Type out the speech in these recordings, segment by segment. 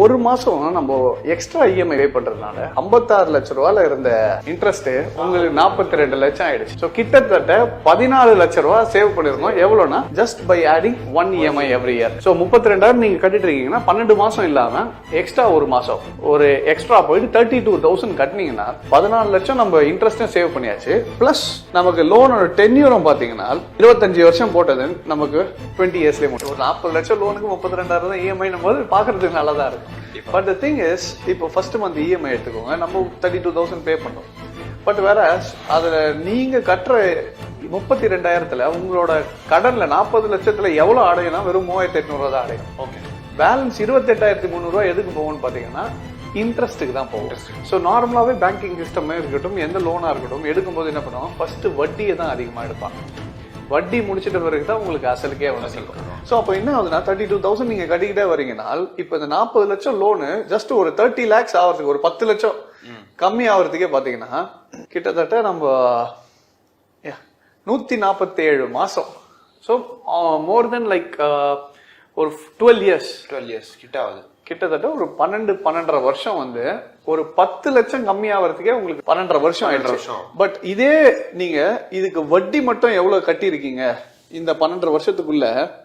ஒரு மாசம் நம்ம எக்ஸ்ட்ரா இஎம்ஐ பே பண்றதுனால 56 லட்ச ரூபாயில இருந்த இன்ட்ரெஸ்ட் உங்களுக்கு 42 லட்சம் ஆயிடுச்சு. ஸோ கிட்டத்தட்ட 14 லட்ச ரூபாய் சேவ் பண்ணிருக்கோம். எவ்வளவுனா just by adding 1 EMI every year. So 32,000 நீங்க கட்டிட்டு இருக்கீங்கன்னா 12 மாசம் இல்லாம எக்ஸ்ட்ரா ஒரு மாசம் ஒரு எக்ஸ்ட்ரா போயிட்டு 32,000 கட்டினீங்கன்னா 14 லட்சம் நம்ம இன்ட்ரெஸ்டும் சேவ் பண்ணியாச்சு. பிளஸ் நமக்கு லோனோட டென்யூரம் பாத்தீங்கன்னா 25 வருஷம் போட்டது நமக்கு 20 இயர்ஸ்லயே முடியும். ஒரு 40 லட்சம் லோனுக்கு 32,000 தான் இஎம்ஐ போது பாக்குறதுக்கு நல்லா தான் இருக்கும். பட் தி திங் இஸ், இப்போ ஃபர்ஸ்ட் மந்த் இஎம்ஐ எடுத்துக்கோங்க, நம்ம 32,000 பே பண்றோம். பட் வேற அதுல நீங்க கட்டுற 32,000த்துல உங்களோட கடன்ல 40 லட்சத்துல எவ்வளவு அடையும்னா வெறும் 3,800 தான் அடையும். ஓகே, பேலன்ஸ் 28,300 எதுக்கு போகும்னு பாத்தீங்கன்னா இன்ட்ரெஸ்ட்டுக்கு தான் போகும். ஸோ நார்மலாவே பேங்கிங் சிஸ்டமே இருக்கட்டும், எந்த லோனா இருக்கட்டும், எடுக்கும்போது என்ன பண்ணுவோம், ஃபர்ஸ்ட் வட்டியை தான் அதிகமா எடுப்பாங்க. வட்டி முடிச்சிட்ட பிறகுதான் உங்களுக்கு அசலுக்கே வரும். சோ அப்ப என்ன ஆகுதுன்னா 32,000 நீங்க கட்டிக்கிட்டே வரீங்கன்னா இப்ப இந்த 40 லட்சம் லோனு ஜஸ்ட் ஒரு 30 lakhs ஆகிறதுக்கு, ஒரு 10 லட்சம் கம்மி ஆகிறதுக்கே பாத்தீங்கன்னா கிட்டத்தட்ட நம்ம 147 மாசம். ஸோ மோர் தென் லைக் ஒரு 12 இயர்ஸ் கிட்ட ஆகுது. கிட்டத்தட்ட ஒரு 12.5 வருஷம் வந்து ஒரு 10 லட்சம் கம்மி ஆகிறதுக்கே உங்களுக்கு 12.5 வருஷம் ஆயிடுச்சு. பட் இதே நீங்க இதுக்கு வட்டி மட்டும் எவ்வளவு கட்டி இருக்கீங்க இந்த 12.5 வருஷத்துக்குள்ள,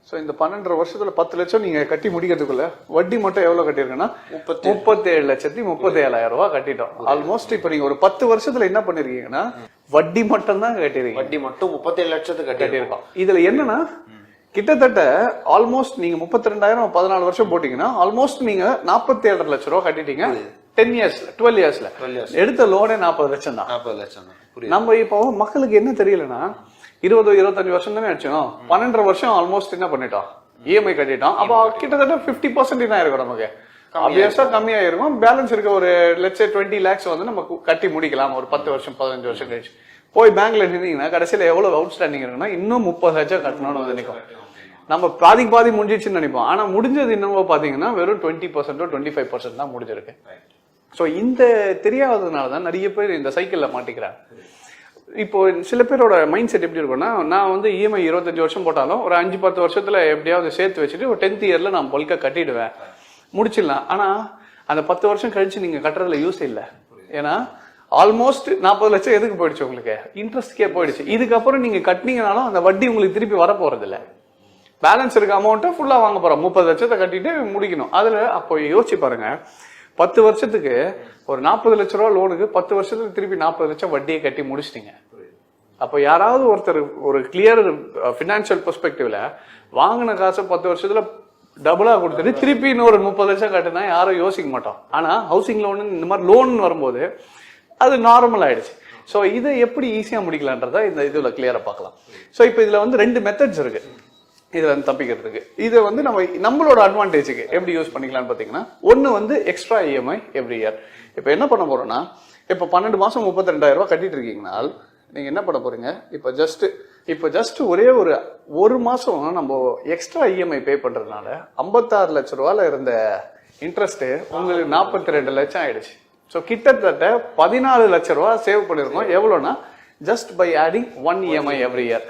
சோ இந்த 12.5 வருஷத்துல 10 லட்சம் நீங்க கட்டி முடிக்கிறதுக்குள்ள வட்டி மட்டும் எவ்வளவு கட்டிருக்குன்னா 37,37,000 ரூபாய் கட்டிட்டோம். ஆல்மோஸ்ட் இப்ப நீங்க ஒரு 10 வருஷத்துல என்ன பண்ணிருக்கீங்கன்னா வட்டி மட்டும் தான் கட்டிருக்கீங்க. வட்டி மட்டும் 37 லட்சத்துக்கு கட்டிருக்கோம். இதுல என்னன்னா கிட்டத்தட்ட ஆல்மோஸ்ட் நீங்க 32,000 14 வருஷம் போட்டீங்கன்னா ஆல்மோஸ்ட் நீங்க 47 லட்சம் ரூபாய் கட்டிட்டீங்க 10 இயர்ஸ்ல 12 இயர்ஸ்ல. எடுத்த லோனே 40 லட்சம் தான். 40 லட்சம் தான். நம்ம இப்போ மக்களுக்கு என்ன தெரியலன்னா 20-25 வருஷம் தானே அடிச்சோம், 12 வருஷம் ஆல்மோஸ்ட் என்ன பண்ணிட்டோம், இஎம்ஐ கட்டிட்டோம். அப்போ கிட்டத்தட்ட 50% தான் இருக்கும் நமக்கு. ஆப்வியஸா கம்மியாயிருக்கும். பேலன்ஸ் இருக்க ஒரு லட்ச 20 lakhs வந்து நம்ம கட்டி முடிக்கலாம் ஒரு 10 வருஷம் 15 வருஷம் கழிச்சு. போய் பேங்க்ல நின்னீங்கன்னா கடைசியில எவ்வளவு அவுட்ஸ்டாண்டிங் இருக்குன்னா இன்னும் 30 லட்சம் கட்டணும்னு வந்து நினைக்கும். நம்ம பாதி முடிஞ்சிச்சுன்னு நினைப்போம். ஆனா முடிஞ்சது என்னவோ பாத்தீங்கன்னா வெறும் 20% 25% தான் முடிஞ்சிருக்கு. சோ இந்த தெரியாததுனாலதான் நிறைய பேர் இந்த சைக்கிள்ல மாட்டிக்கிறாங்க. இப்போ சில பேரோட மைண்ட் செட் எப்படி இருக்கும்னா, நான் வந்து இஎம்ஐ 25 வருஷம் போட்டாலும் ஒரு 5-10 வருஷத்துல எப்படியாவது சேர்த்து வச்சுட்டு ஒரு 10th இயர்ல நான் பல்கா கட்டிடுவேன், முடிச்சிடலாம். ஆனா அந்த 10 வருஷம் கழிச்சு நீங்க கட்டுறதுல யூஸ் இல்லை. ஏன்னா ஆல்மோஸ்ட் 40 லட்சம் எதுக்கு போயிடுச்சு, உங்களுக்கு இன்ட்ரெஸ்ட்கே போயிடுச்சு. இதுக்கப்புறம் நீங்க கட்டினீங்கனாலும் அந்த வட்டி உங்களுக்கு திருப்பி வர போறது இல்லை. பேலன்ஸ் இருக்க அமௌண்ட்டை ஃபுல்லா வாங்க போறோம். 30 லட்சத்தை கட்டிட்டு முடிக்கணும். அதுல அப்போ யோசிச்சு பாருங்க, 10 வருஷத்துக்கு ஒரு 40 லட்ச ரூபா லோனுக்கு 10 வருஷத்துக்கு திருப்பி 40 லட்சம் வட்டியை கட்டி முடிச்சிட்டீங்க. அப்போ யாராவது ஒருத்தர் ஒரு கிளியர் பினான்சியல் பெர்ஸ்பெக்டிவ்ல வாங்கின காசை 10 வருஷத்துல டபுளா கொடுத்துட்டு திருப்பி இன்னொரு 30 லட்சம் கட்டினா யாரும் யோசிக்க மாட்டோம். ஆனா ஹவுசிங் லோன் இந்த மாதிரி லோன் வரும்போது அது நார்மல் ஆயிடுச்சு. ஸோ இதை எப்படி ஈஸியா முடிக்கலான்றத இந்த இதுல கிளியரா பார்க்கலாம். ஸோ இப்போ இதுல வந்து 2 மெத்தட்ஸ் இருக்கு இதுல தப்பிக்கிறதுக்கு. இதை வந்து நம்மளோட அட்வான்டேஜுக்கு எப்படி யூஸ் பண்ணிக்கலாம்னு பாத்தீங்கன்னா, ஒன்னு வந்து எக்ஸ்ட்ரா இஎம்ஐ எவ்ரி இயர். இப்ப என்ன பண்ண போறோம்னா, இப்ப 12 மாசம் 32,000 ரூபாய் கட்டிட்டு இருக்கீங்கன்னா நீங்க என்ன பண்ண போறீங்க, இப்ப ஜஸ்ட் ஒரு மாசம் நம்ம எக்ஸ்ட்ரா இஎம்ஐ பே பண்றதுனால 56 லட்ச ரூபாயில இருந்த இன்ட்ரெஸ்ட் உங்களுக்கு 42 லட்சம் ஆயிடுச்சு. ஸோ கிட்டத்தட்ட 14 லட்ச ரூபாய் சேவ் பண்ணிருக்கோம். எவ்வளவுனா just by adding 1 EMI every year.